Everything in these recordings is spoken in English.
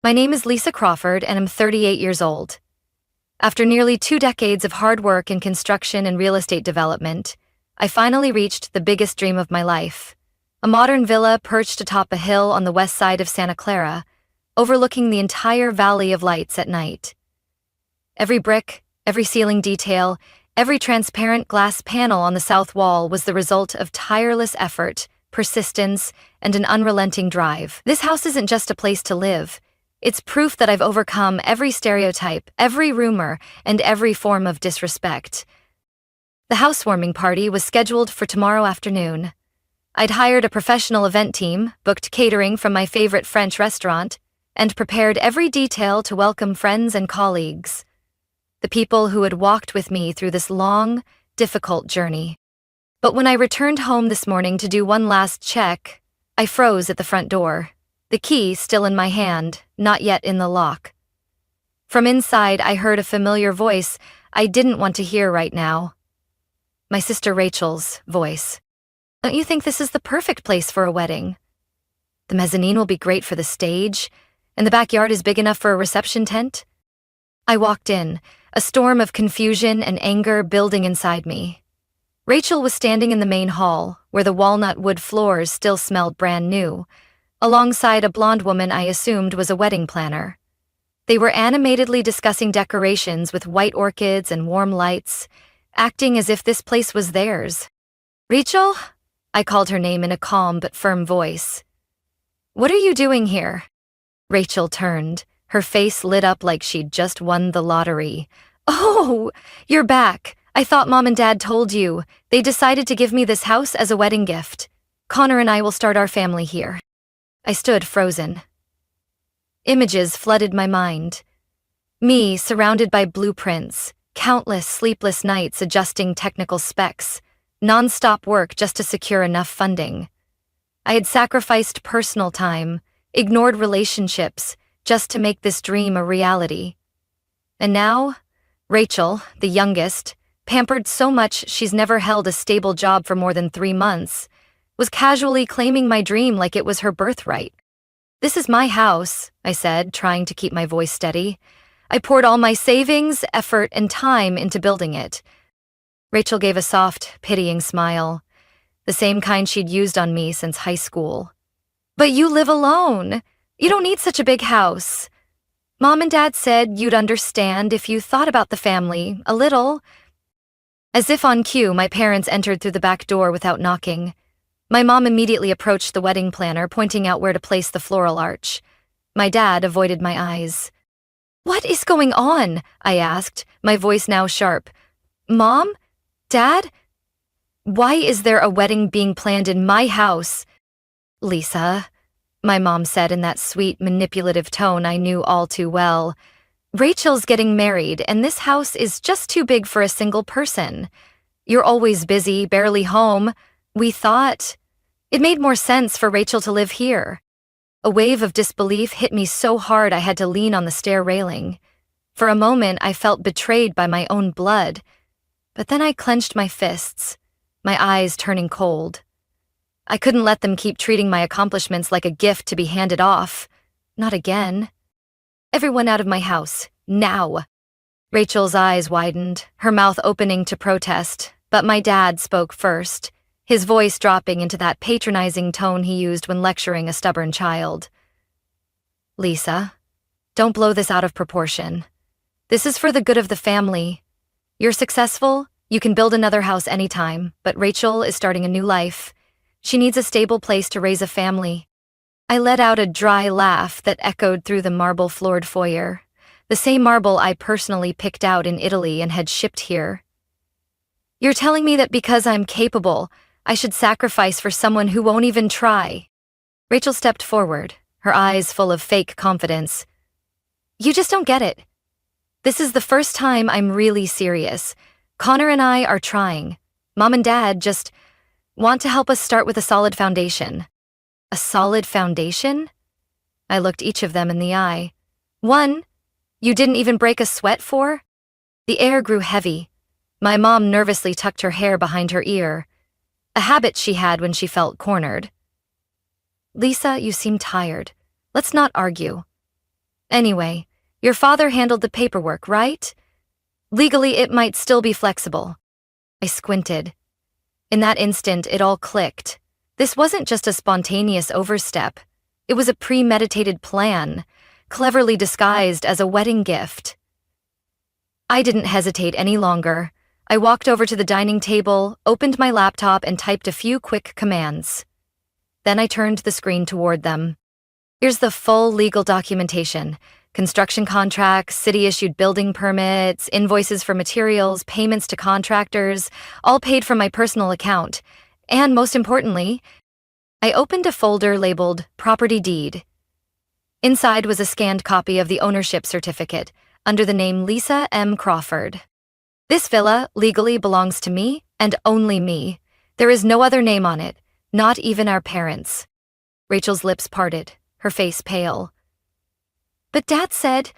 My name is Lisa Crawford, and I'm 38 years old. After nearly 2 decades of hard work in construction and real estate development, I finally reached the biggest dream of my life. A modern villa perched atop a hill on the west side of Santa Clara, overlooking the entire Valley of Lights at night. Every brick, every ceiling detail, every transparent glass panel on the south wall was the result of tireless effort, persistence, and an unrelenting drive. This house isn't just a place to live. It's proof that I've overcome every stereotype, every rumor, and every form of disrespect. The housewarming party was scheduled for tomorrow afternoon. I'd hired a professional event team, booked catering from my favorite French restaurant, and prepared every detail to welcome friends and colleagues. The people who had walked with me through this long, difficult journey. But when I returned home this morning to do one last check, I froze at the front door. The key still in my hand, not yet in the lock. From inside, I heard a familiar voice I didn't want to hear right now. My sister Rachel's voice. "Don't you think this is the perfect place for a wedding? The mezzanine will be great for the stage, and the backyard is big enough for a reception tent." I walked in, a storm of confusion and anger building inside me. Rachel was standing in the main hall, where the walnut wood floors still smelled brand new, alongside a blonde woman I assumed was a wedding planner. They were animatedly discussing decorations with white orchids and warm lights, acting as if this place was theirs. "Rachel?" I called her name in a calm but firm voice. "What are you doing here?" Rachel turned, her face lit up like she'd just won the lottery. "Oh, you're back. I thought Mom and Dad told you. They decided to give me this house as a wedding gift. Connor and I will start our family here." I stood frozen. Images flooded my mind. Me surrounded by blueprints, countless sleepless nights adjusting technical specs, non-stop work just to secure enough funding. I had sacrificed personal time, ignored relationships, just to make this dream a reality. And now, Rachel, the youngest, pampered so much she's never held a stable job for more than 3 months, was casually claiming my dream like it was her birthright. "This is my house," I said, trying to keep my voice steady. "I poured all my savings, effort, and time into building it." Rachel gave a soft, pitying smile, the same kind she'd used on me since high school. "But you live alone. You don't need such a big house. Mom and Dad said you'd understand if you thought about the family, a little." As if on cue, my parents entered through the back door without knocking. My mom immediately approached the wedding planner, pointing out where to place the floral arch. My dad avoided my eyes. "What is going on?" I asked, my voice now sharp. "Mom? Dad? Why is there a wedding being planned in my house?" "Lisa," my mom said in that sweet, manipulative tone I knew all too well, "Rachel's getting married, and this house is just too big for a single person. You're always busy, barely home. We thought it made more sense for Rachel to live here." A wave of disbelief hit me so hard I had to lean on the stair railing. For a moment, I felt betrayed by my own blood. But then I clenched my fists, my eyes turning cold. I couldn't let them keep treating my accomplishments like a gift to be handed off. Not again. "Everyone out of my house, now." Rachel's eyes widened, her mouth opening to protest, but my dad spoke first, his voice dropping into that patronizing tone he used when lecturing a stubborn child. "Lisa, don't blow this out of proportion. This is for the good of the family. You're successful, you can build another house anytime, but Rachel is starting a new life. She needs a stable place to raise a family." I let out a dry laugh that echoed through the marble-floored foyer, the same marble I personally picked out in Italy and had shipped here. "You're telling me that because I'm capable, I should sacrifice for someone who won't even try?" Rachel stepped forward, her eyes full of fake confidence. "You just don't get it. This is the first time I'm really serious. Connor and I are trying. Mom and Dad just want to help us start with a solid foundation." "A solid foundation?" I looked each of them in the eye. "One you didn't even break a sweat for?" The air grew heavy. My mom nervously tucked her hair behind her ear, a habit she had when she felt cornered. "Lisa, you seem tired. Let's not argue. Anyway, your father handled the paperwork, right? Legally, it might still be flexible. I squinted. In that instant, it all clicked. This wasn't just a spontaneous overstep. It was a premeditated plan, cleverly disguised as a wedding gift. I didn't hesitate any longer. I walked over to the dining table, opened my laptop, and typed a few quick commands. Then I turned the screen toward them. Here's the full legal documentation. Construction contracts, city-issued building permits, invoices for materials, payments to contractors, all paid from my personal account. And most importantly, I opened a folder labeled Property Deed. Inside was a scanned copy of the ownership certificate, under the name Lisa M. Crawford. This villa legally belongs to me, and only me. There is no other name on it, not even our parents. Rachel's lips parted, her face pale. But Dad said,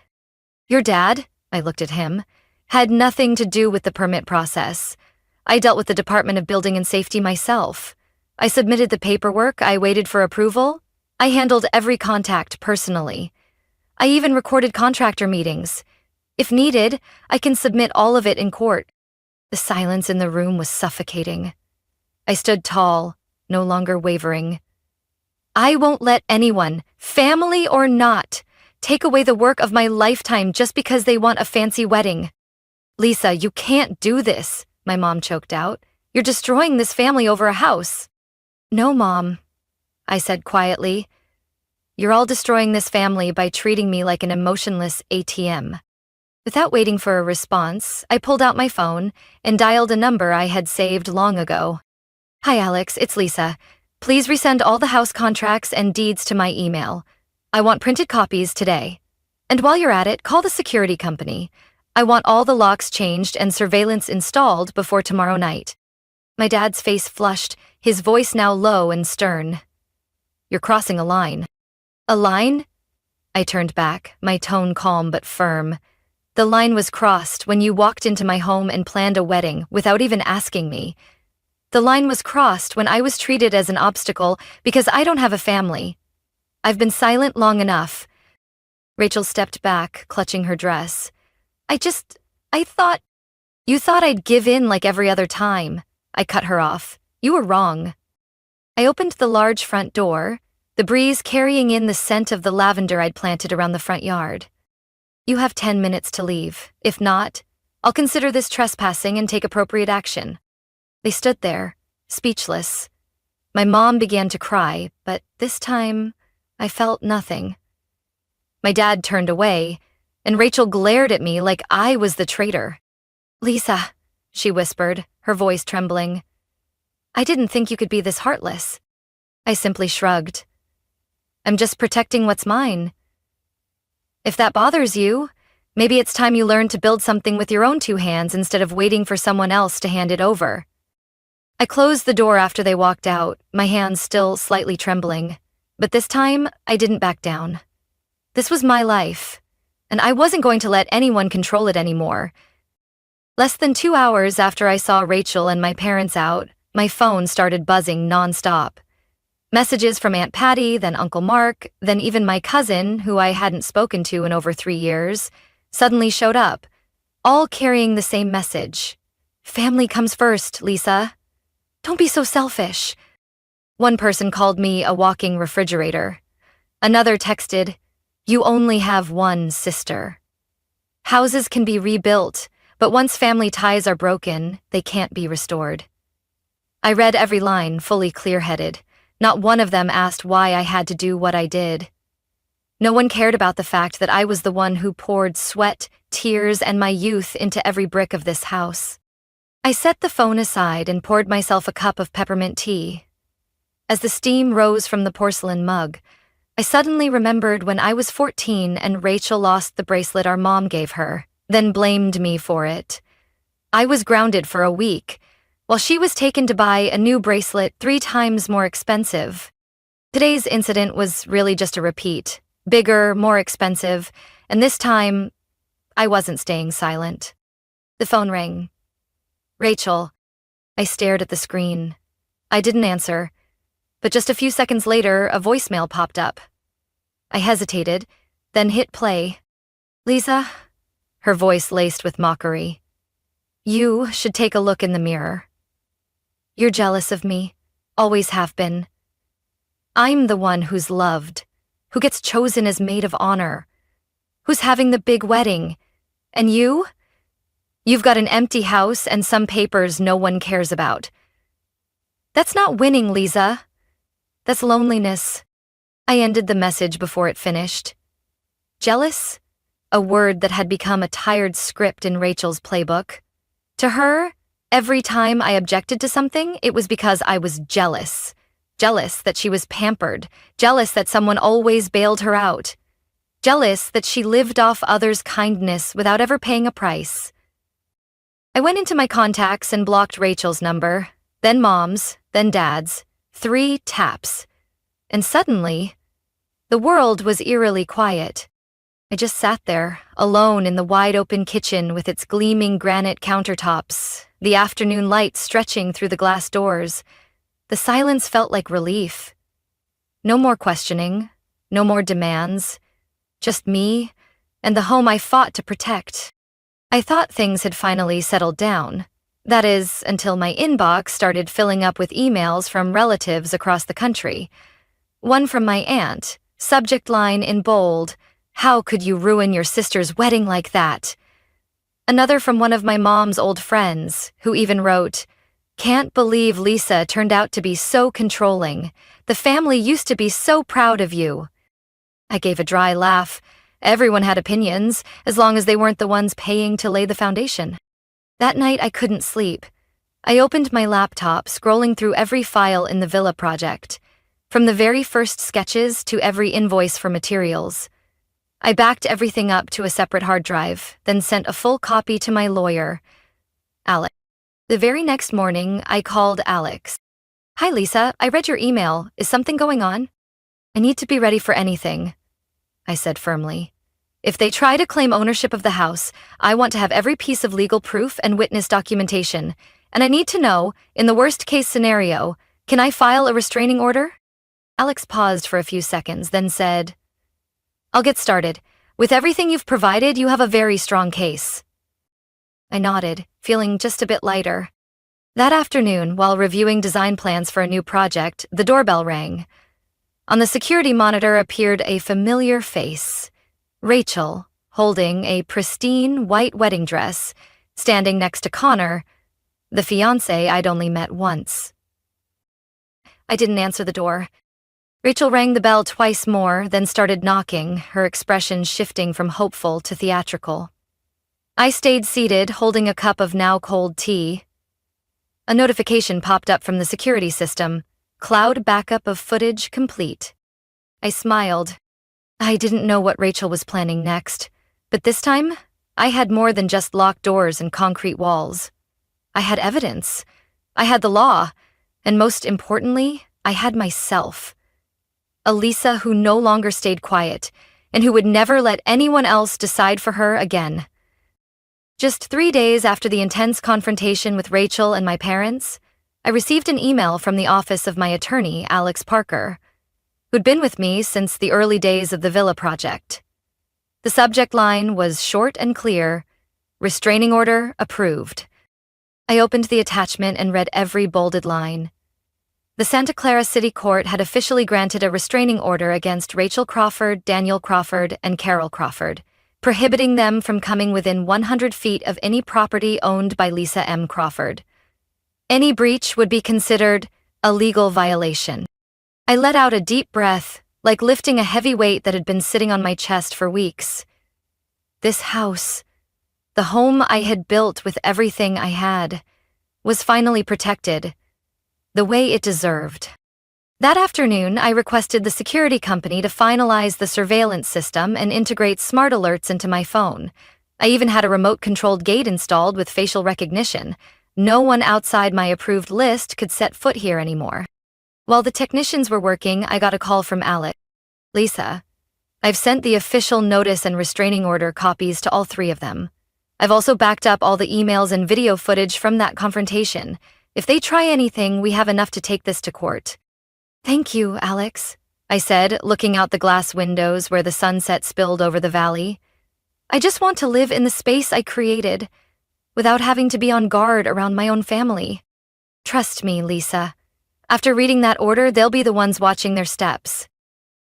your dad, I looked at him, had nothing to do with the permit process. I dealt with the Department of Building and Safety myself. I submitted the paperwork, I waited for approval. I handled every contact personally. I even recorded contractor meetings. If needed, I can submit all of it in court. The silence in the room was suffocating. I stood tall, no longer wavering. I won't let anyone, family or not, take away the work of my lifetime just because they want a fancy wedding. Lisa, you can't do this, my mom choked out. You're destroying this family over a house. No, Mom, I said quietly. You're all destroying this family by treating me like an emotionless ATM. Without waiting for a response, I pulled out my phone and dialed a number I had saved long ago. Hi, Alex, it's Lisa. Please resend all the house contracts and deeds to my email. I want printed copies today. And while you're at it, call the security company. I want all the locks changed and surveillance installed before tomorrow night. My dad's face flushed, his voice now low and stern. You're crossing a line. A line? I turned back, my tone calm but firm. The line was crossed when you walked into my home and planned a wedding without even asking me. The line was crossed when I was treated as an obstacle because I don't have a family. I've been silent long enough. Rachel stepped back, clutching her dress. I thought... You thought I'd give in like every other time. I cut her off. You were wrong. I opened the large front door, the breeze carrying in the scent of the lavender I'd planted around the front yard. You have 10 minutes to leave. If not, I'll consider this trespassing and take appropriate action. They stood there, speechless. My mom began to cry, but this time, I felt nothing. My dad turned away, and Rachel glared at me like I was the traitor. Lisa, she whispered, her voice trembling. I didn't think you could be this heartless. I simply shrugged. I'm just protecting what's mine. If that bothers you, maybe it's time you learn to build something with your own two hands instead of waiting for someone else to hand it over. I closed the door after they walked out, my hands still slightly trembling. But this time, I didn't back down. This was my life, and I wasn't going to let anyone control it anymore. Less than 2 hours after I saw Rachel and my parents out, my phone started buzzing nonstop. Messages from Aunt Patty, then Uncle Mark, then even my cousin, who I hadn't spoken to in over 3 years, suddenly showed up, all carrying the same message. Family comes first, Lisa. Don't be so selfish. One person called me a walking refrigerator. Another texted, you only have one sister. Houses can be rebuilt, but once family ties are broken, they can't be restored. I read every line, fully clear-headed. Not one of them asked why I had to do what I did. No one cared about the fact that I was the one who poured sweat, tears, and my youth into every brick of this house. I set the phone aside and poured myself a cup of peppermint tea. As the steam rose from the porcelain mug, I suddenly remembered when I was 14 and Rachel lost the bracelet our mom gave her, then blamed me for it. I was grounded for a week, while she was taken to buy a new bracelet 3 times more expensive. Today's incident was really just a repeat, bigger, more expensive, and this time, I wasn't staying silent. The phone rang. Rachel. I stared at the screen. I didn't answer, but just a few seconds later, a voicemail popped up. I hesitated, then hit play. Lisa, her voice laced with mockery, you should take a look in the mirror. You're jealous of me, always have been. I'm the one who's loved, who gets chosen as maid of honor, who's having the big wedding. And you? You've got an empty house and some papers no one cares about. That's not winning, Lisa. That's loneliness. I ended the message before it finished. Jealous? A word that had become a tired script in Rachel's playbook. To her, every time I objected to something, it was because I was jealous. Jealous that she was pampered. Jealous that someone always bailed her out. Jealous that she lived off others' kindness without ever paying a price. I went into my contacts and blocked Rachel's number, then Mom's, then Dad's. 3 taps. And suddenly, the world was eerily quiet. I just sat there, alone in the wide-open kitchen with its gleaming granite countertops, the afternoon light stretching through the glass doors. The silence felt like relief. No more questioning, no more demands, just me and the home I fought to protect. I thought things had finally settled down. That is, until my inbox started filling up with emails from relatives across the country. One from my aunt, subject line in bold, "How could you ruin your sister's wedding like that?" Another from one of my mom's old friends, who even wrote, "Can't believe Lisa turned out to be so controlling. The family used to be so proud of you." I gave a dry laugh. Everyone had opinions, as long as they weren't the ones paying to lay the foundation. That night I couldn't sleep. I opened my laptop, scrolling through every file in the villa project, from the very first sketches to every invoice for materials. I backed everything up to a separate hard drive, then sent a full copy to my lawyer, Alex. The very next morning, I called Alex. "Hi, Lisa, I read your email. Is something going on?" "I need to be ready for anything," I said firmly. "If they try to claim ownership of the house, I want to have every piece of legal proof and witness documentation. And I need to know, in the worst-case scenario, can I file a restraining order?" Alex paused for a few seconds, then said, "I'll get started. With everything you've provided, you have a very strong case." I nodded, feeling just a bit lighter. That afternoon, while reviewing design plans for a new project, the doorbell rang. On the security monitor appeared a familiar face. Rachel, holding a pristine white wedding dress, standing next to Connor, the fiancé I'd only met once. I didn't answer the door. Rachel rang the bell twice more, then started knocking, her expression shifting from hopeful to theatrical. I stayed seated, holding a cup of now-cold tea. A notification popped up from the security system. Cloud backup of footage complete. I smiled. I didn't know what Rachel was planning next, but this time, I had more than just locked doors and concrete walls. I had evidence. I had the law, and most importantly, I had myself. A Lisa who no longer stayed quiet, and who would never let anyone else decide for her again. Just 3 days after the intense confrontation with Rachel and my parents, I received an email from the office of my attorney, Alex Parker, who'd been with me since the early days of the villa project. The subject line was short and clear: "Restraining order approved." I opened the attachment and read every bolded line. The Santa Clara City Court had officially granted a restraining order against Rachel Crawford, Daniel Crawford, and Carol Crawford, prohibiting them from coming within 100 feet of any property owned by Lisa M. Crawford. Any breach would be considered a legal violation. I let out a deep breath, like lifting a heavy weight that had been sitting on my chest for weeks. This house, the home I had built with everything I had, was finally protected, the way it deserved. That afternoon, I requested the security company to finalize the surveillance system and integrate smart alerts into my phone. I even had a remote-controlled gate installed with facial recognition. No one outside my approved list could set foot here anymore. While the technicians were working, I got a call from Alex. "Lisa, I've sent the official notice and restraining order copies to all 3 of them. I've also backed up all the emails and video footage from that confrontation. If they try anything, we have enough to take this to court." "Thank you, Alex," I said, looking out the glass windows where the sunset spilled over the valley. I just want to live in the space I created, without having to be on guard around my own family. Trust me, Lisa. After reading that order, they'll be the ones watching their steps.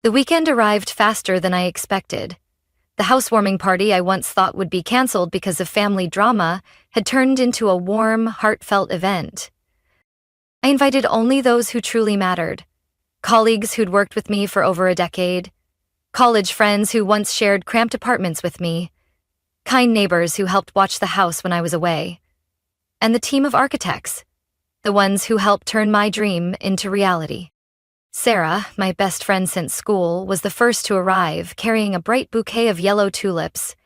The weekend arrived faster than I expected. The housewarming party I once thought would be canceled because of family drama had turned into a warm, heartfelt event. I invited only those who truly mattered. Colleagues who'd worked with me for over a decade, college friends who once shared cramped apartments with me, kind neighbors who helped watch the house when I was away, and the team of architects, the ones who helped turn my dream into reality. Sarah, my best friend since school, was the first to arrive, carrying a bright bouquet of yellow tulips.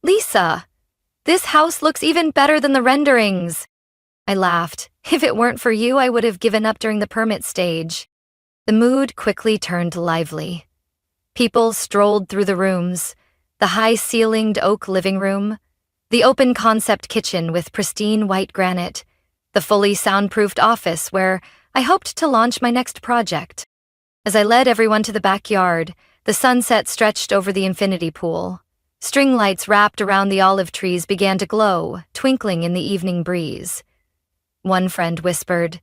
"Lisa, this house looks even better than the renderings." I laughed. If it weren't for you, I would have given up during the permit stage. The mood quickly turned lively. People strolled through the rooms, the high-ceilinged oak living room, the open-concept kitchen with pristine white granite, the fully soundproofed office where I hoped to launch my next project. As I led everyone to the backyard, the sunset stretched over the infinity pool. String lights wrapped around the olive trees began to glow, twinkling in the evening breeze. One friend whispered,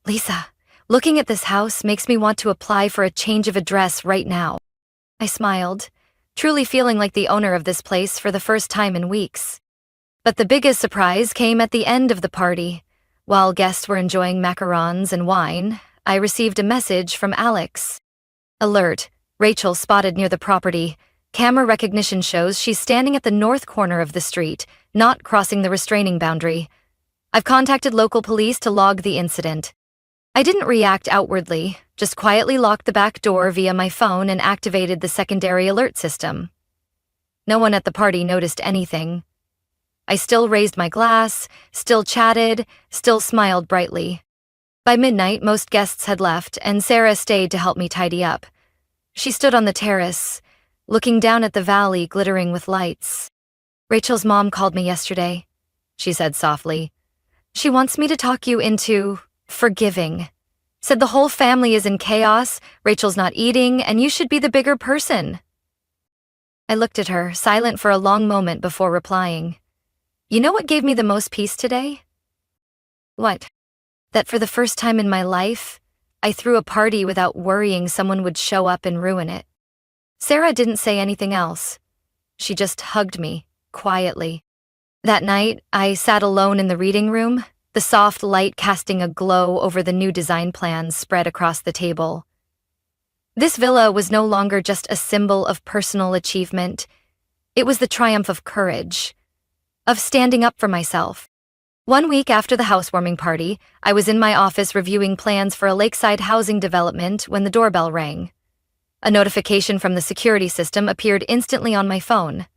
"Lisa, looking at this house makes me want to apply for a change of address right now." I smiled, truly feeling like the owner of this place for the first time in weeks. But the biggest surprise came at the end of the party. While guests were enjoying macarons and wine, I received a message from Alex. "Alert, Rachel spotted near the property. Camera recognition shows she's standing at the north corner of the street, not crossing the restraining boundary. I've contacted local police to log the incident." I didn't react outwardly, just quietly locked the back door via my phone and activated the secondary alert system. No one at the party noticed anything. I still raised my glass, still chatted, still smiled brightly. By midnight, most guests had left, and Sarah stayed to help me tidy up. She stood on the terrace, looking down at the valley glittering with lights. "Rachel's mom called me yesterday," she said softly. "She wants me to talk you into forgiving. Said the whole family is in chaos, Rachel's not eating, and you should be the bigger person." I looked at her, silent for a long moment before replying. "You know what gave me the most peace today?" "What?" "That for the first time in my life, I threw a party without worrying someone would show up and ruin it." Sarah didn't say anything else. She just hugged me, quietly. That night, I sat alone in the reading room, the soft light casting a glow over the new design plans spread across the table. This villa was no longer just a symbol of personal achievement. It was the triumph of courage, of standing up for myself. 1 week after the housewarming party, I was in my office reviewing plans for a lakeside housing development when the doorbell rang. A notification from the security system appeared instantly on my phone.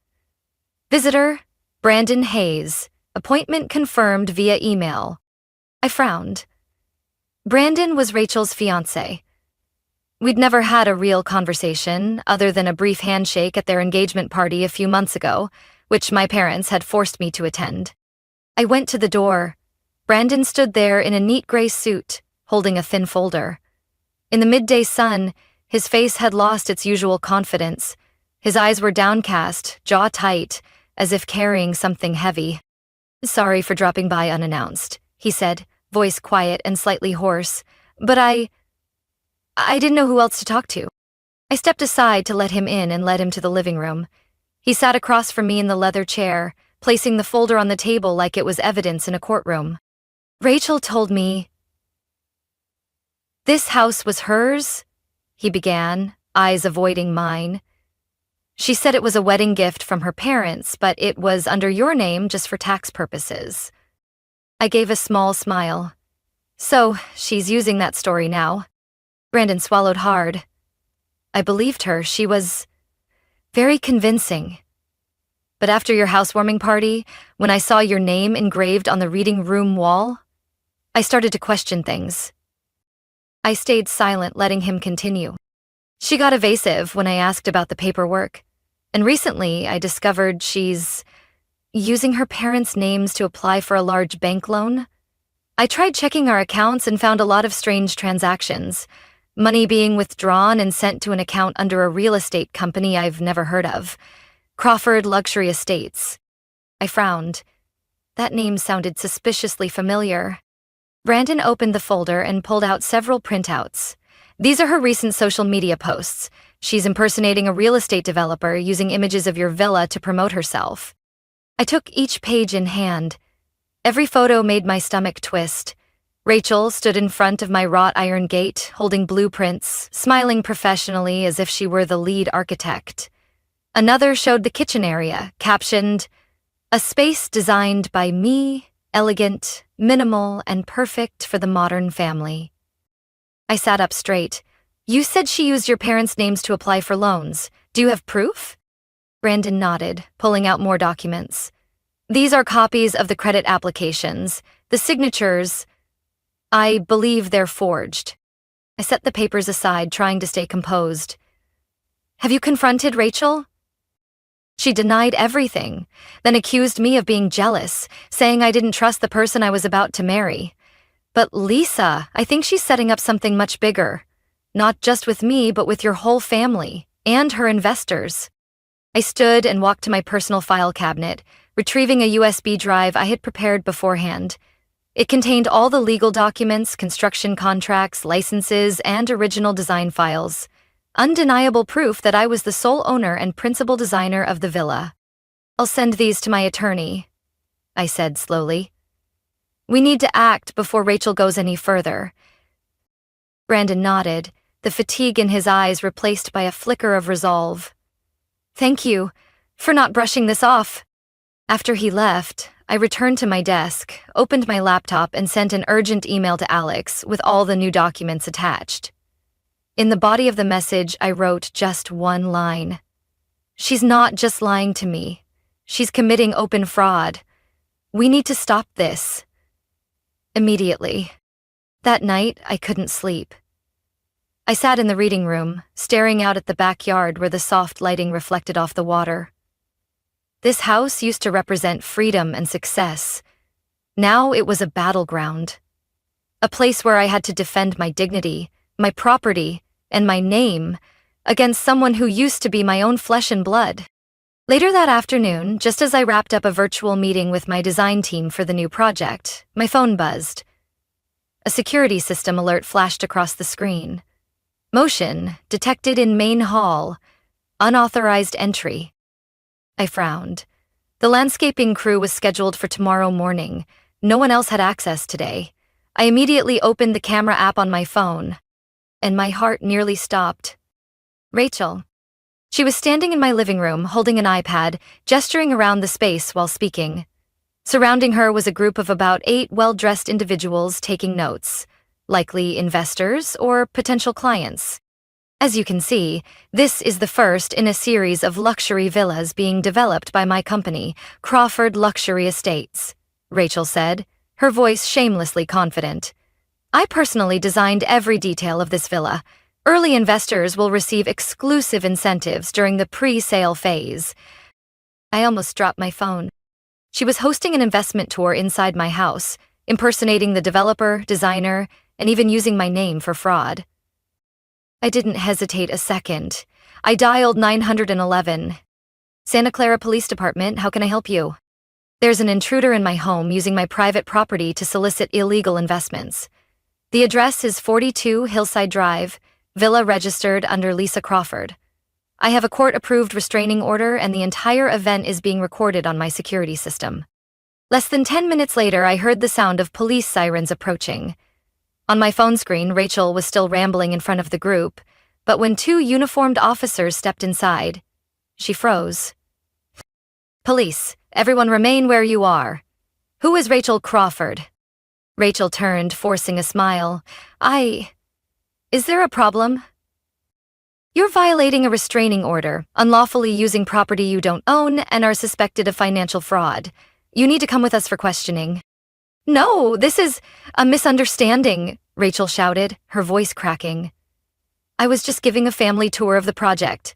"Visitor, Brandon Hayes. Appointment confirmed via email." I frowned. Brandon was Rachel's fiancé. We'd never had a real conversation, other than a brief handshake at their engagement party a few months ago, which my parents had forced me to attend. I went to the door. Brandon stood there in a neat gray suit, holding a thin folder. In the midday sun, his face had lost its usual confidence. His eyes were downcast, jaw tight, as if carrying something heavy. "Sorry for dropping by unannounced," he said, voice quiet and slightly hoarse, "but I didn't know who else to talk to." I stepped aside to let him in and led him to the living room. He sat across from me in the leather chair, placing the folder on the table like it was evidence in a courtroom. "Rachel told me this house was hers," he began, eyes avoiding mine. "She said it was a wedding gift from her parents, but it was under your name just for tax purposes." I gave a small smile. "So, she's using that story now." Brandon swallowed hard. "I believed her. She was very convincing. But after your housewarming party, when I saw your name engraved on the reading room wall, I started to question things." I stayed silent, letting him continue. "She got evasive when I asked about the paperwork, and recently I discovered she's using her parents' names to apply for a large bank loan. I tried checking our accounts and found a lot of strange transactions. money being withdrawn and sent to an account under a real estate company I've never heard of. Crawford Luxury Estates. I frowned. That name sounded suspiciously familiar. Brandon opened the folder and pulled out several printouts. These are her recent social media posts. She's impersonating a real estate developer using images of your villa to promote herself. I took each page in hand. Every photo made my stomach twist. Rachel stood in front of my wrought iron gate, holding blueprints, smiling professionally as if she were the lead architect. Another showed the kitchen area, captioned, "A space designed by me, elegant, minimal, and perfect for the modern family." I sat up straight. "You said she used your parents' names to apply for loans. Do you have proof?" Brandon nodded, pulling out more documents. "These are copies of the credit applications. The signatures, I believe they're forged." I set the papers aside, trying to stay composed. "Have you confronted Rachel?" She denied everything, then accused me of being jealous, saying I didn't trust the person I was about to marry. "But Lisa, I think she's setting up something much bigger. Not just with me, but with your whole family, and her investors." I stood and walked to my personal file cabinet, retrieving a USB drive I had prepared beforehand. It contained all the legal documents, construction contracts, licenses, and original design files. Undeniable proof that I was the sole owner and principal designer of the villa. "I'll send these to my attorney," I said slowly. "We need to act before Rachel goes any further." Brandon nodded, the fatigue in his eyes replaced by a flicker of resolve. "Thank you for not brushing this off." After he left, I returned to my desk, opened my laptop, and sent an urgent email to Alex with all the new documents attached. In the body of the message, I wrote just one line. "She's not just lying to me. She's committing open fraud. We need to stop this. Immediately." That night, I couldn't sleep. I sat in the reading room, staring out at the backyard where the soft lighting reflected off the water. This house used to represent freedom and success. Now it was a battleground. A place where I had to defend my dignity, my property, and my name against someone who used to be my own flesh and blood. Later that afternoon, just as I wrapped up a virtual meeting with my design team for the new project, my phone buzzed. A security system alert flashed across the screen. "Motion detected in main hall. Unauthorized entry." I frowned. The landscaping crew was scheduled for tomorrow morning. No one else had access today. I immediately opened the camera app on my phone, and my heart nearly stopped. Rachel. She was standing in my living room, holding an iPad, gesturing around the space while speaking. Surrounding her was a group of about 8 well-dressed individuals taking notes, likely investors or potential clients. "As you can see, this is the first in a series of luxury villas being developed by my company, Crawford Luxury Estates," Rachel said, her voice shamelessly confident. "I personally designed every detail of this villa. Early investors will receive exclusive incentives during the pre-sale phase." I almost dropped my phone. She was hosting an investment tour inside my house, impersonating the developer, designer, and even using my name for fraud. I didn't hesitate a second. I dialed 911. "Santa Clara Police Department, how can I help you?" "There's an intruder in my home using my private property to solicit illegal investments. The address is 42 Hillside Drive, villa registered under Lisa Crawford. I have a court-approved restraining order and the entire event is being recorded on my security system." Less than 10 minutes later, I heard the sound of police sirens approaching. On my phone screen, Rachel was still rambling in front of the group, but when 2 uniformed officers stepped inside, she froze. "Police, everyone remain where you are. Who is Rachel Crawford?" Rachel turned, forcing a smile. Is there a problem?" "You're violating a restraining order, unlawfully using property you don't own, and are suspected of financial fraud. You need to come with us for questioning." "No, this is a misunderstanding," Rachel shouted, her voice cracking. "I was just giving a family tour of the project."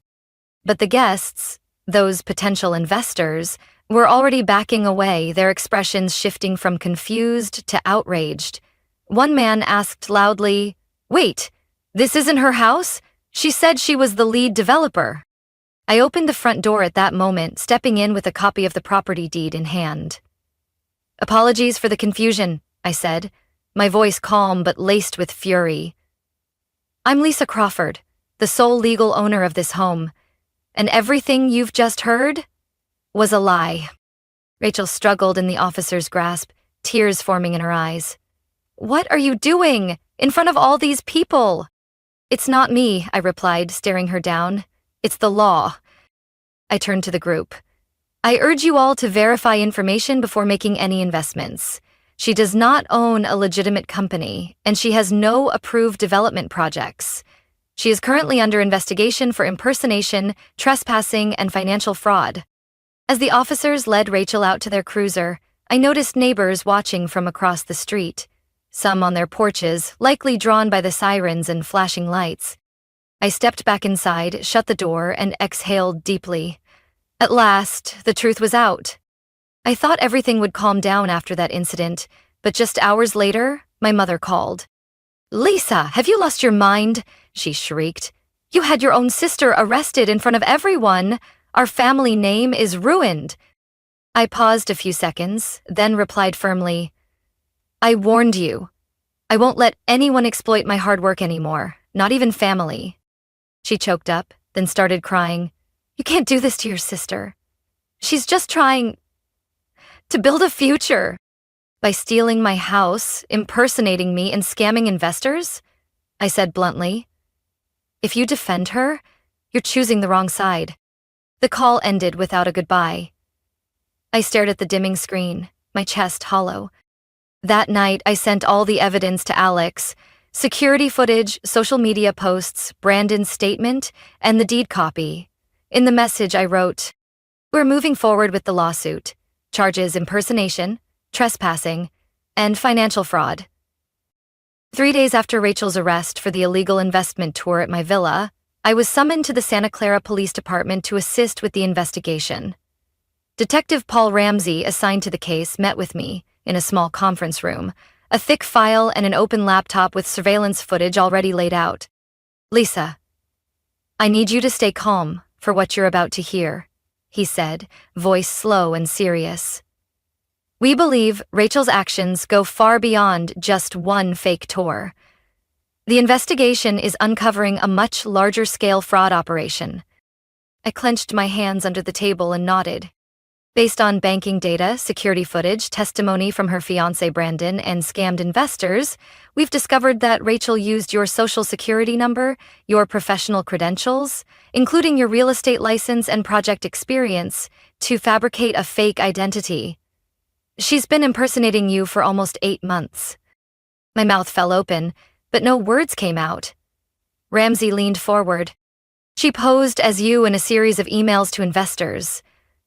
But the guests, those potential investors, were already backing away, their expressions shifting from confused to outraged. One man asked loudly, "Wait, This isn't her house? She said she was the lead developer. I opened the front door at that moment, stepping in with a copy of the property deed in hand. Apologies for the confusion, I said, my voice calm but laced with fury. I'm Lisa Crawford, the sole legal owner of this home, and everything you've just heard was a lie. Rachel struggled in the officer's grasp, tears forming in her eyes. What are you doing in front of all these people? It's not me, I replied, staring her down. It's the law. I turned to the group. I urge you all to verify information before making any investments. She does not own a legitimate company, and she has no approved development projects. She is currently under investigation for impersonation, trespassing, and financial fraud. As the officers led Rachel out to their cruiser, I noticed neighbors watching from across the street, some on their porches, likely drawn by the sirens and flashing lights. I stepped back inside, shut the door, and exhaled deeply. At last, the truth was out. I thought everything would calm down after that incident, but just hours later, my mother called. Lisa, have you lost your mind? She shrieked. You had your own sister arrested in front of everyone. Our family name is ruined. I paused a few seconds, then replied firmly, I warned you. I won't let anyone exploit my hard work anymore, not even family. She choked up, then started crying. You can't do this to your sister. She's just trying to build a future. By stealing my house, impersonating me, and scamming investors? I said bluntly. If you defend her, you're choosing the wrong side. The call ended without a goodbye. I stared at the dimming screen, my chest hollow. That night, I sent all the evidence to Alex, security footage, social media posts, Brandon's statement, and the deed copy. In the message, I wrote, We're moving forward with the lawsuit. Charges impersonation, trespassing, and financial fraud. 3 days after Rachel's arrest for the illegal investment tour at my villa, I was summoned to the Santa Clara Police Department to assist with the investigation. Detective Paul Ramsey, assigned to the case, met with me in a small conference room, a thick file and an open laptop with surveillance footage already laid out. Lisa, I need you to stay calm for what you're about to hear, he said, voice slow and serious. We believe Rachel's actions go far beyond just one fake tour. The investigation is uncovering a much larger-scale fraud operation. I clenched my hands under the table and nodded. Based on banking data, security footage, testimony from her fiancé Brandon, and scammed investors, we've discovered that Rachel used your social security number, your professional credentials, including your real estate license and project experience, to fabricate a fake identity. She's been impersonating you for almost 8 months. My mouth fell open, but no words came out. Ramsey leaned forward. She posed as you in a series of emails to investors.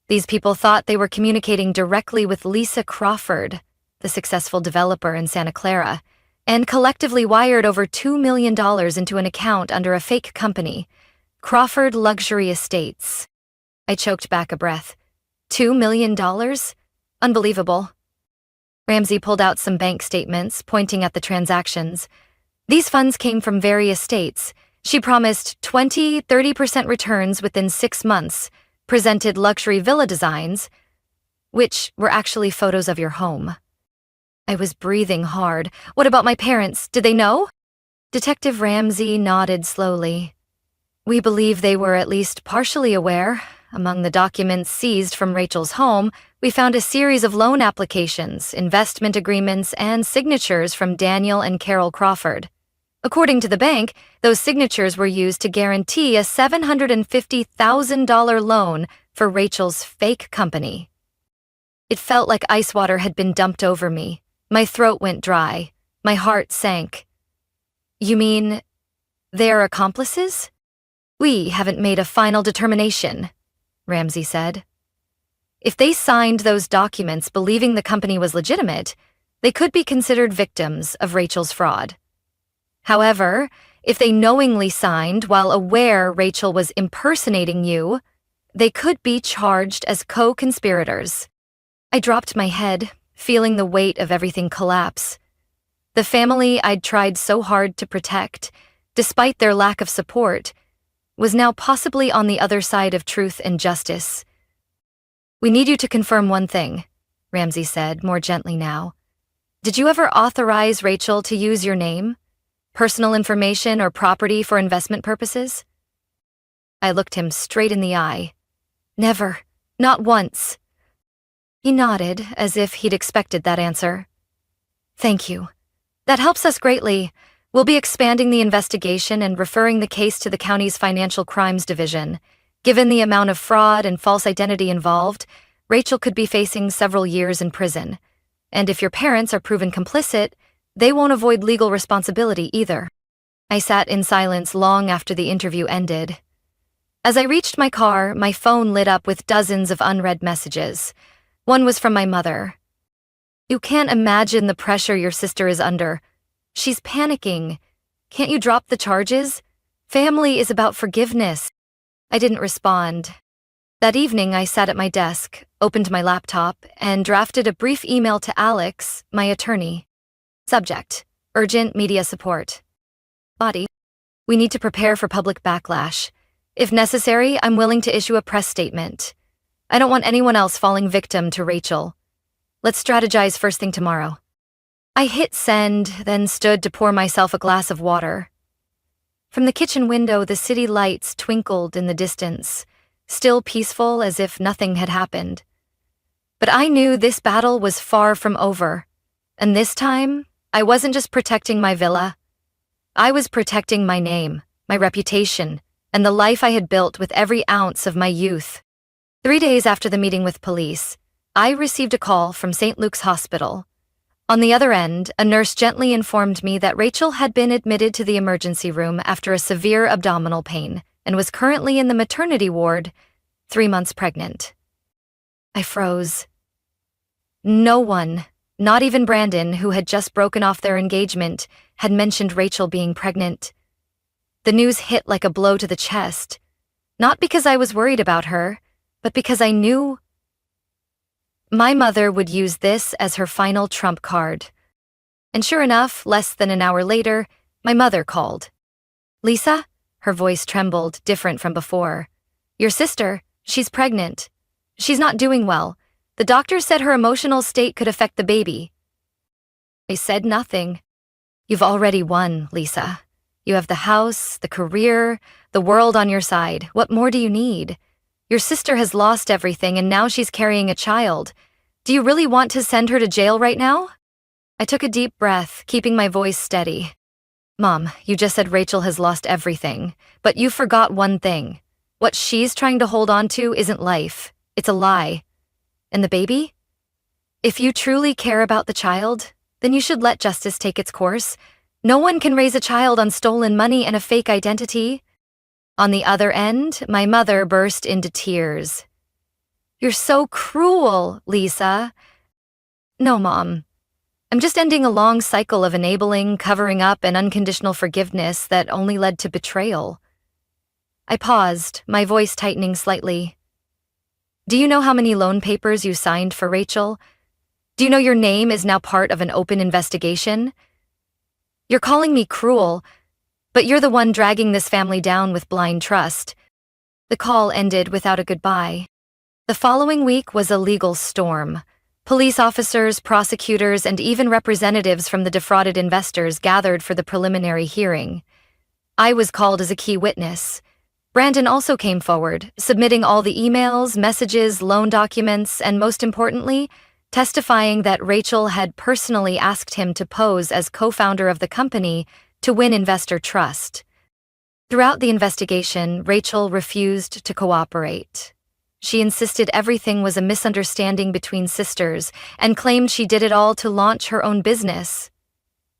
These people thought they were communicating directly with Lisa Crawford, the successful developer in Santa Clara, and collectively wired over $2 million into an account under a fake company, Crawford Luxury Estates. I choked back a breath. $2 million? Unbelievable. Ramsey pulled out some bank statements, pointing at the transactions. These funds came from various states. She promised 20-30% returns within 6 months, presented luxury villa designs, which were actually photos of your home. I was breathing hard. What about my parents? Did they know? Detective Ramsey nodded slowly. We believe they were at least partially aware. Among the documents seized from Rachel's home, we found a series of loan applications, investment agreements, and signatures from Daniel and Carol Crawford. According to the bank, those signatures were used to guarantee a $750,000 loan for Rachel's fake company. It felt like ice water had been dumped over me. My throat went dry. My heart sank. You mean they're accomplices? We haven't made a final determination, Ramsey said. If they signed those documents believing the company was legitimate, they could be considered victims of Rachel's fraud. However, if they knowingly signed while aware Rachel was impersonating you, they could be charged as co-conspirators. I dropped my head, feeling the weight of everything collapse. The family I'd tried so hard to protect, despite their lack of support, was now possibly on the other side of truth and justice. "We need you to confirm one thing," Ramsey said, more gently now. "Did you ever authorize Rachel to use your name, personal information, or property for investment purposes?" I looked him straight in the eye. "Never. Not once." He nodded, as if he'd expected that answer. "Thank you. That helps us greatly. We'll be expanding the investigation and referring the case to the county's Financial Crimes Division. Given the amount of fraud and false identity involved, Rachel could be facing several years in prison. And if your parents are proven complicit, they won't avoid legal responsibility either." I sat in silence long after the interview ended. As I reached my car, my phone lit up with dozens of unread messages. One was from my mother. "You can't imagine the pressure your sister is under. She's panicking. Can't you drop the charges? Family is about forgiveness." I didn't respond. That evening, I sat at my desk, opened my laptop, and drafted a brief email to Alex, my attorney. Subject: urgent media support. Body: we need to prepare for public backlash. If necessary, I'm willing to issue a press statement. I don't want anyone else falling victim to Rachel. Let's strategize first thing tomorrow. I hit send, then stood to pour myself a glass of water. From the kitchen window, the city lights twinkled in the distance, still peaceful as if nothing had happened. But I knew this battle was far from over, and this time, I wasn't just protecting my villa. I was protecting my name, my reputation, and the life I had built with every ounce of my youth. 3 days after the meeting with police, I received a call from St. Luke's Hospital. On the other end, a nurse gently informed me that Rachel had been admitted to the emergency room after a severe abdominal pain and was currently in the maternity ward, 3 months pregnant. I froze. No one, not even Brandon, who had just broken off their engagement, had mentioned Rachel being pregnant. The news hit like a blow to the chest, not because I was worried about her, but because I knew my mother would use this as her final trump card. And sure enough, less than an hour later, my mother called. "Lisa?" Her voice trembled, different from before. "Your sister, she's pregnant. She's not doing well. The doctor said her emotional state could affect the baby." I said nothing. "You've already won, Lisa. You have the house, the career, the world on your side. What more do you need? Your sister has lost everything and now she's carrying a child. Do you really want to send her to jail right now?" I took a deep breath, keeping my voice steady. "Mom, you just said Rachel has lost everything, but you forgot one thing. What she's trying to hold on to isn't life. It's a lie. And the baby? If you truly care about the child, then you should let justice take its course. No one can raise a child on stolen money and a fake identity." On the other end, my mother burst into tears. "You're so cruel, Lisa." "No, Mom. I'm just ending a long cycle of enabling, covering up, and unconditional forgiveness that only led to betrayal." I paused, my voice tightening slightly. "Do you know how many loan papers you signed for Rachel? Do you know your name is now part of an open investigation? You're calling me cruel, but you're the one dragging this family down with blind trust." The call ended without a goodbye. The following week was a legal storm. Police officers, prosecutors, and even representatives from the defrauded investors gathered for the preliminary hearing. I was called as a key witness. Brandon also came forward, submitting all the emails, messages, loan documents, and most importantly, testifying that Rachel had personally asked him to pose as co-founder of the company to win investor trust. Throughout the investigation, Rachel refused to cooperate. She insisted everything was a misunderstanding between sisters and claimed she did it all to launch her own business.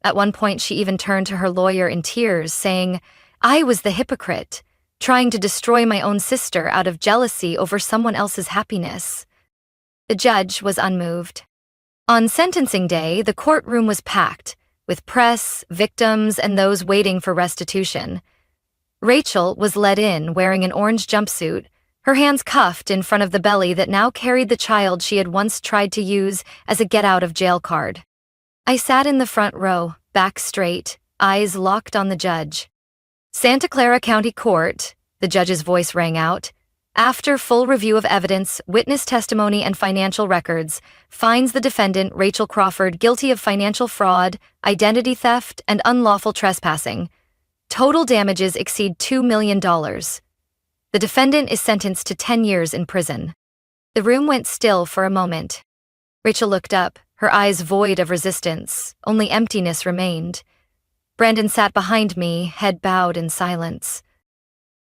At one point, she even turned to her lawyer in tears, saying, "I was the hypocrite, trying to destroy my own sister out of jealousy over someone else's happiness." The judge was unmoved. On sentencing day, the courtroom was packed, with press, victims, and those waiting for restitution. Rachel was led in wearing an orange jumpsuit, her hands cuffed in front of the belly that now carried the child she had once tried to use as a get-out-of-jail card. I sat in the front row, back straight, eyes locked on the judge. Santa Clara County Court, the judge's voice rang out, after full review of evidence, witness testimony, and financial records, finds the defendant, Rachel Crawford, guilty of financial fraud, identity theft, and unlawful trespassing. Total damages exceed $2 million. The defendant is sentenced to 10 years in prison. The room went still for a moment. Rachel looked up, her eyes void of resistance. Only emptiness remained. Brandon sat behind me, head bowed in silence.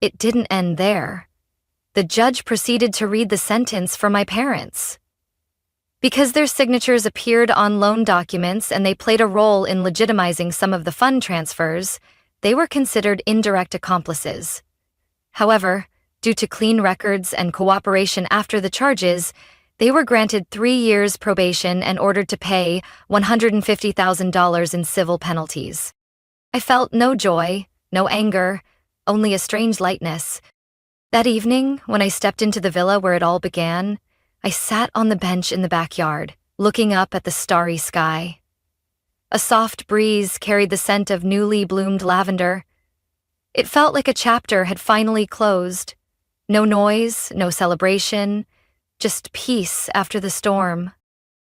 It didn't end there. The judge proceeded to read the sentence for my parents. Because their signatures appeared on loan documents and they played a role in legitimizing some of the fund transfers, they were considered indirect accomplices. However, due to clean records and cooperation after the charges, they were granted 3 years probation and ordered to pay $150,000 in civil penalties. I felt no joy, no anger, only a strange lightness. That evening, when I stepped into the villa where it all began, I sat on the bench in the backyard, looking up at the starry sky. A soft breeze carried the scent of newly bloomed lavender. It felt like a chapter had finally closed. No noise, no celebration, just peace after the storm.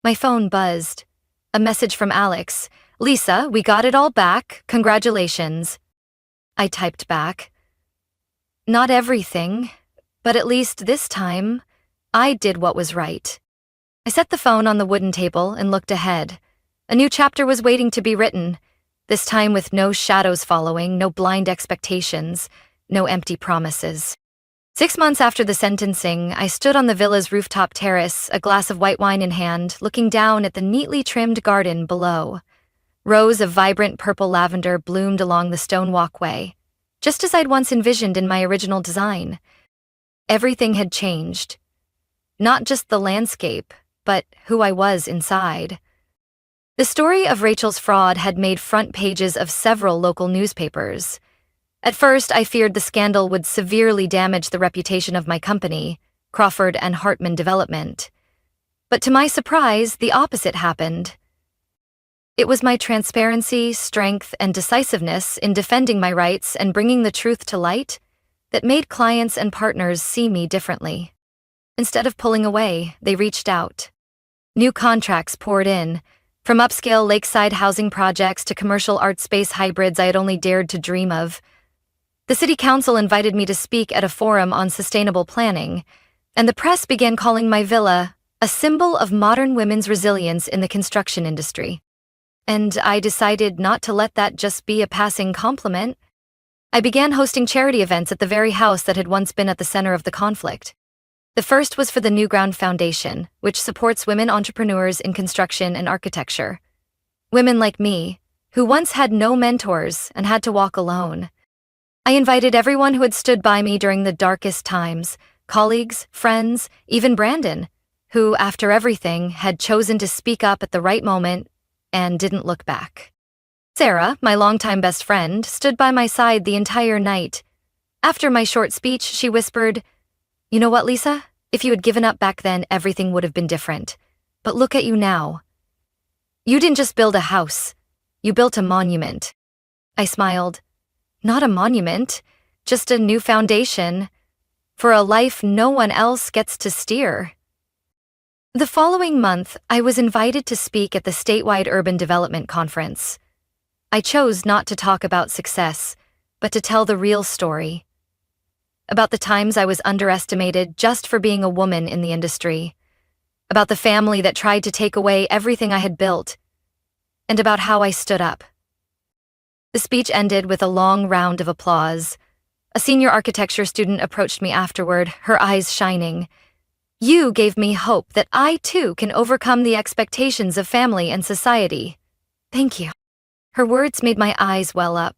My phone buzzed. A message from Alex. "Lisa, we got it all back. Congratulations." I typed back. Not everything, but at least this time, I did what was right. I set the phone on the wooden table and looked ahead. A new chapter was waiting to be written, this time with no shadows following, no blind expectations, no empty promises. 6 months after the sentencing, I stood on the villa's rooftop terrace, a glass of white wine in hand, looking down at the neatly trimmed garden below. Rows of vibrant purple lavender bloomed along the stone walkway, just as I'd once envisioned in my original design. Everything had changed. Not just the landscape, but who I was inside. The story of Rachel's fraud had made front pages of several local newspapers. At first, I feared the scandal would severely damage the reputation of my company, Crawford and Hartman Development. But to my surprise, the opposite happened. It was my transparency, strength, and decisiveness in defending my rights and bringing the truth to light that made clients and partners see me differently. Instead of pulling away, they reached out. New contracts poured in, from upscale lakeside housing projects to commercial art space hybrids I had only dared to dream of. The city council invited me to speak at a forum on sustainable planning, and the press began calling my villa a symbol of modern women's resilience in the construction industry. And I decided not to let that just be a passing compliment. I began hosting charity events at the very house that had once been at the center of the conflict. The first was for the New Ground Foundation, which supports women entrepreneurs in construction and architecture. Women like me, who once had no mentors and had to walk alone. I invited everyone who had stood by me during the darkest times, colleagues, friends, even Brandon, who, after everything, had chosen to speak up at the right moment and didn't look back. Sarah, my longtime best friend, stood by my side the entire night. After my short speech, she whispered, "You know what, Lisa? If you had given up back then, everything would have been different. But look at you now. You didn't just build a house. You built a monument." I smiled. Not a monument, just a new foundation for a life no one else gets to steer. The following month, I was invited to speak at the statewide urban development conference. I chose not to talk about success, but to tell the real story. About the times I was underestimated just for being a woman in the industry. About the family that tried to take away everything I had built. And about how I stood up. The speech ended with a long round of applause. A senior architecture student approached me afterward, her eyes shining. "You gave me hope that I too can overcome the expectations of family and society. Thank you." Her words made my eyes well up.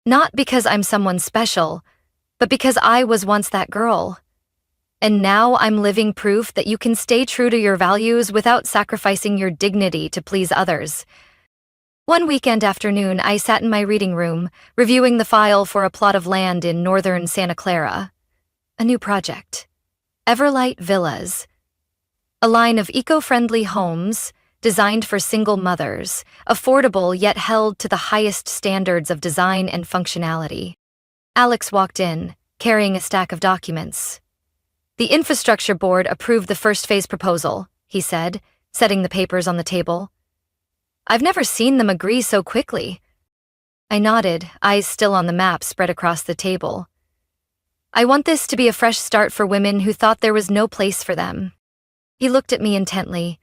Not because I'm someone special, but because I was once that girl. And now I'm living proof that you can stay true to your values without sacrificing your dignity to please others. One weekend afternoon, I sat in my reading room, reviewing the file for a plot of land in northern Santa Clara. A new project. Everlight Villas. A line of eco-friendly homes designed for single mothers, affordable yet held to the highest standards of design and functionality. Alex walked in, carrying a stack of documents. The infrastructure board approved the first phase proposal, he said, setting the papers on the table. I've never seen them agree so quickly. I nodded, eyes still on the map spread across the table. I want this to be a fresh start for women who thought there was no place for them. He looked at me intently.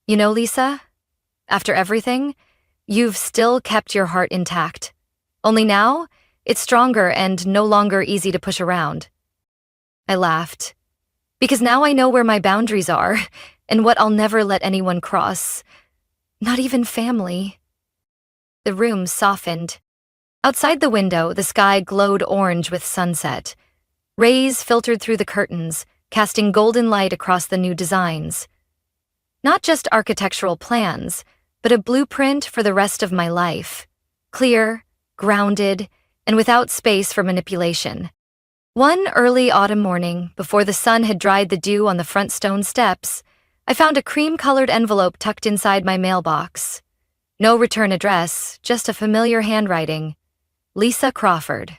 You know, Lisa, after everything, you've still kept your heart intact. Only now, it's stronger and no longer easy to push around. I laughed. Because now I know where my boundaries are and what I'll never let anyone cross. Not even family. The room softened. Outside the window, the sky glowed orange with sunset. Rays filtered through the curtains, casting golden light across the new designs. Not just architectural plans, but a blueprint for the rest of my life. Clear, grounded, and without space for manipulation. One early autumn morning, before the sun had dried the dew on the front stone steps, I found a cream-colored envelope tucked inside my mailbox. No return address, just a familiar handwriting. Lisa Crawford.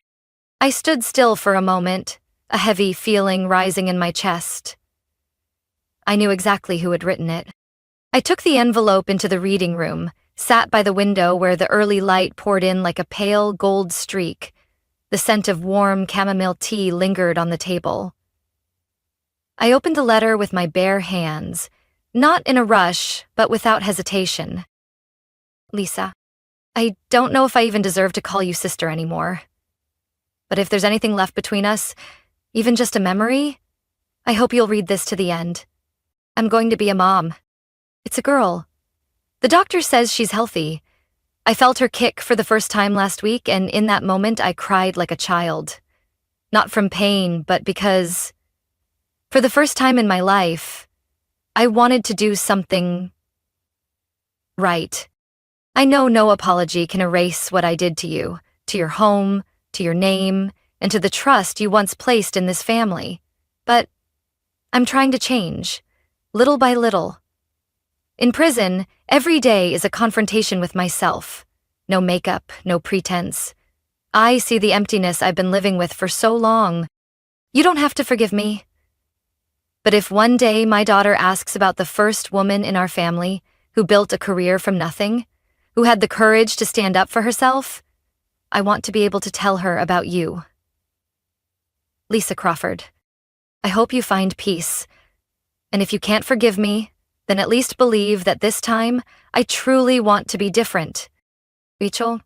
I stood still for a moment, a heavy feeling rising in my chest. I knew exactly who had written it. I took the envelope into the reading room, sat by the window where the early light poured in like a pale gold streak. The scent of warm chamomile tea lingered on the table. I opened the letter with my bare hands, not in a rush, but without hesitation. Lisa, I don't know if I even deserve to call you sister anymore. But if there's anything left between us, even just a memory, I hope you'll read this to the end. I'm going to be a mom. It's a girl. The doctor says she's healthy. I felt her kick for the first time last week, and in that moment I cried like a child. Not from pain, but because, for the first time in my life, I wanted to do something right. I know no apology can erase what I did to you, to your home, to your name, and to the trust you once placed in this family. But I'm trying to change, little by little. In prison, every day is a confrontation with myself. No makeup, no pretense. I see the emptiness I've been living with for so long. You don't have to forgive me. But if one day my daughter asks about the first woman in our family who built a career from nothing, who had the courage to stand up for herself, I want to be able to tell her about you. Lisa Crawford, I hope you find peace. And if you can't forgive me, then at least believe that this time I truly want to be different. Rachel?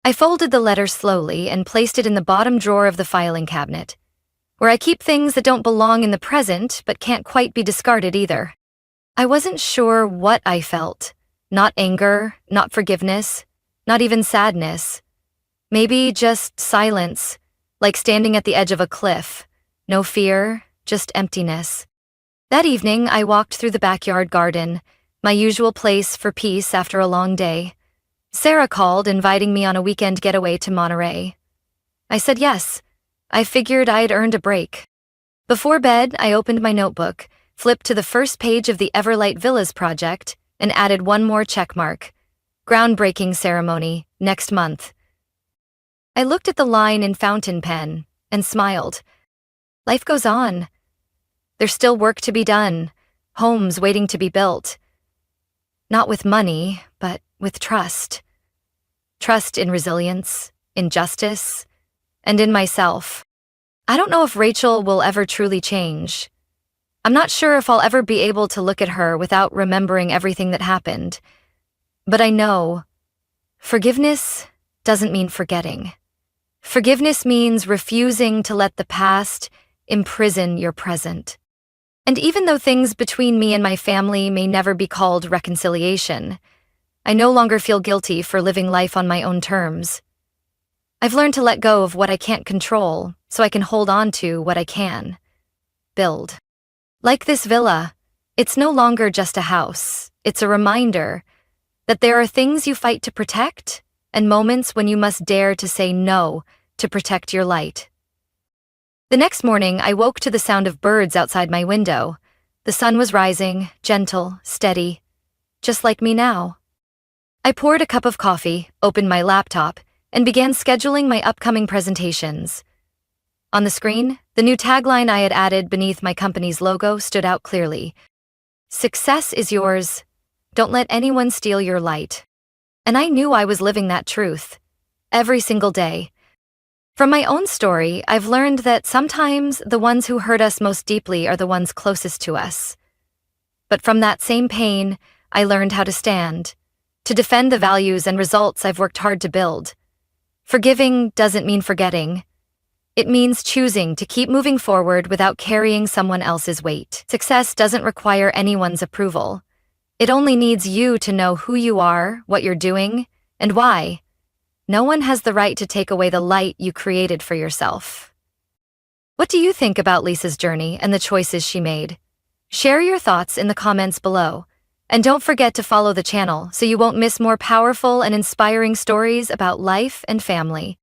I folded the letter slowly and placed it in the bottom drawer of the filing cabinet, where I keep things that don't belong in the present but can't quite be discarded either. I wasn't sure what I felt. Not anger, not forgiveness, not even sadness. Maybe just silence, like standing at the edge of a cliff. No fear, just emptiness. That evening, I walked through the backyard garden, my usual place for peace after a long day. Sarah called, inviting me on a weekend getaway to Monterey. I said yes. I figured I'd earned a break. Before bed, I opened my notebook, flipped to the first page of the Everlight Villas project, and added one more checkmark. Groundbreaking ceremony, next month. I looked at the line in fountain pen and smiled. Life goes on. There's still work to be done, homes waiting to be built. Not with money, but with trust. Trust in resilience, in justice, and in myself. I don't know if Rachel will ever truly change. I'm not sure if I'll ever be able to look at her without remembering everything that happened. But I know forgiveness doesn't mean forgetting. Forgiveness means refusing to let the past imprison your present. And even though things between me and my family may never be called reconciliation, I no longer feel guilty for living life on my own terms. I've learned to let go of what I can't control so I can hold on to what I can. Build. Like this villa, it's no longer just a house. It's a reminder that there are things you fight to protect and moments when you must dare to say no to protect your light. The next morning, I woke to the sound of birds outside my window. The sun was rising, gentle, steady, just like me now. I poured a cup of coffee, opened my laptop, and began scheduling my upcoming presentations. On the screen, the new tagline I had added beneath my company's logo stood out clearly. Success is yours. Don't let anyone steal your light. And I knew I was living that truth. Every single day. From my own story, I've learned that sometimes the ones who hurt us most deeply are the ones closest to us. But from that same pain, I learned how to stand, to defend the values and results I've worked hard to build. Forgiving doesn't mean forgetting. It means choosing to keep moving forward without carrying someone else's weight. Success doesn't require anyone's approval. It only needs you to know who you are, what you're doing, and why. No one has the right to take away the light you created for yourself. What do you think about Lisa's journey and the choices she made? Share your thoughts in the comments below. And don't forget to follow the channel so you won't miss more powerful and inspiring stories about life and family.